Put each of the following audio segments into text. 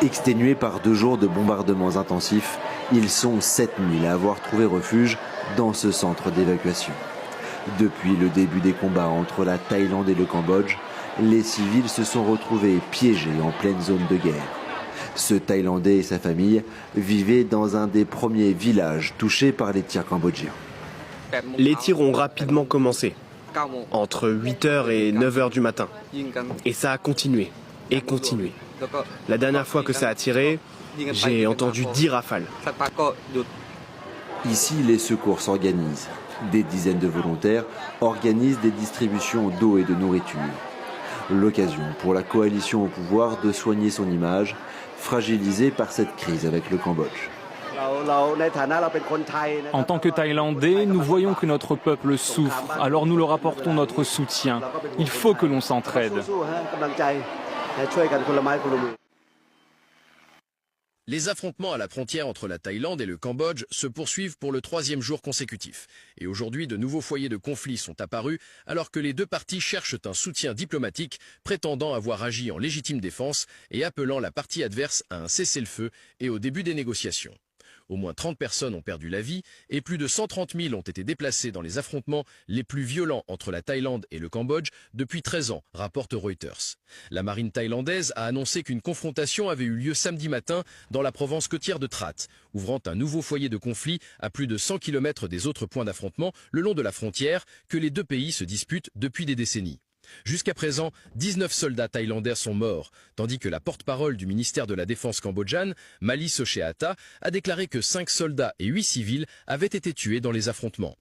Exténués par 2 jours de bombardements intensifs, ils sont 7000 à avoir trouvé refuge dans ce centre d'évacuation. Depuis le début des combats entre la Thaïlande et le Cambodge, les civils se sont retrouvés piégés en pleine zone de guerre. Ce Thaïlandais et sa famille vivaient dans un des premiers villages touchés par les tirs cambodgiens. Les tirs ont rapidement commencé, entre 8h et 9h du matin. Et ça a continué, et continué. La dernière fois que ça a tiré, j'ai entendu 10 rafales. Ici, les secours s'organisent. Des dizaines de volontaires organisent des distributions d'eau et de nourriture. L'occasion pour la coalition au pouvoir de soigner son image, fragilisée par cette crise avec le Cambodge. En tant que Thaïlandais, nous voyons que notre peuple souffre, alors nous leur apportons notre soutien. Il faut que l'on s'entraide. Les affrontements à la frontière entre la Thaïlande et le Cambodge se poursuivent pour le 3e jour consécutif. Et aujourd'hui, de nouveaux foyers de conflit sont apparus alors que les deux parties cherchent un soutien diplomatique prétendant avoir agi en légitime défense et appelant la partie adverse à un cessez-le-feu et au début des négociations. Au moins 30 personnes ont perdu la vie et plus de 130 000 ont été déplacés dans les affrontements les plus violents entre la Thaïlande et le Cambodge depuis 13 ans, rapporte Reuters. La marine thaïlandaise a annoncé qu'une confrontation avait eu lieu samedi matin dans la province côtière de Trat, ouvrant un nouveau foyer de conflit à plus de 100 km des autres points d'affrontement le long de la frontière que les deux pays se disputent depuis des décennies. Jusqu'à présent, 19 soldats thaïlandais sont morts, tandis que la porte-parole du ministère de la Défense cambodgiane, Mali Socheata, a déclaré que 5 soldats et 8 civils avaient été tués dans les affrontements.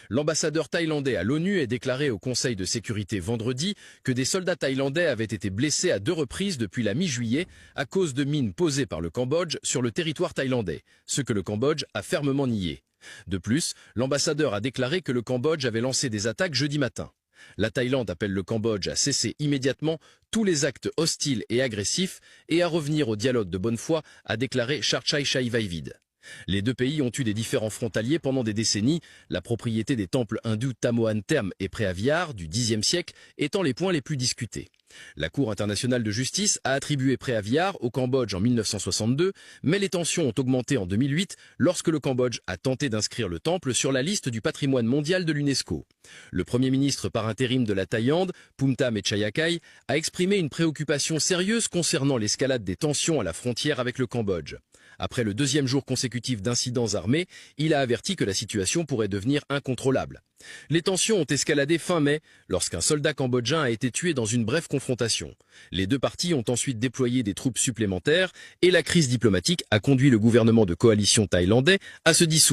L'ambassadeur thaïlandais à l'ONU a déclaré au Conseil de sécurité vendredi que des soldats thaïlandais avaient été blessés à 2 reprises depuis la mi-juillet à cause de mines posées par le Cambodge sur le territoire thaïlandais, ce que le Cambodge a fermement nié. De plus, l'ambassadeur a déclaré que le Cambodge avait lancé des attaques jeudi matin. La Thaïlande appelle le Cambodge à cesser immédiatement tous les actes hostiles et agressifs et à revenir au dialogue de bonne foi, a déclaré Charchai Chaivaivide. Les deux pays ont eu des différends frontaliers pendant des décennies, la propriété des temples hindous Tamoan Term et Preaviar du Xe siècle étant les points les plus discutés. La Cour internationale de justice a attribué Preaviar au Cambodge en 1962, mais les tensions ont augmenté en 2008 lorsque le Cambodge a tenté d'inscrire le temple sur la liste du patrimoine mondial de l'UNESCO. Le Premier ministre par intérim de la Thaïlande, Phumtham Chayachai, a exprimé une préoccupation sérieuse concernant l'escalade des tensions à la frontière avec le Cambodge. Après le 2e jour consécutif d'incidents armés, il a averti que la situation pourrait devenir incontrôlable. Les tensions ont escaladé fin mai lorsqu'un soldat cambodgien a été tué dans une brève confrontation. Les deux parties ont ensuite déployé des troupes supplémentaires et la crise diplomatique a conduit le gouvernement de coalition thaïlandais à se dissoudre.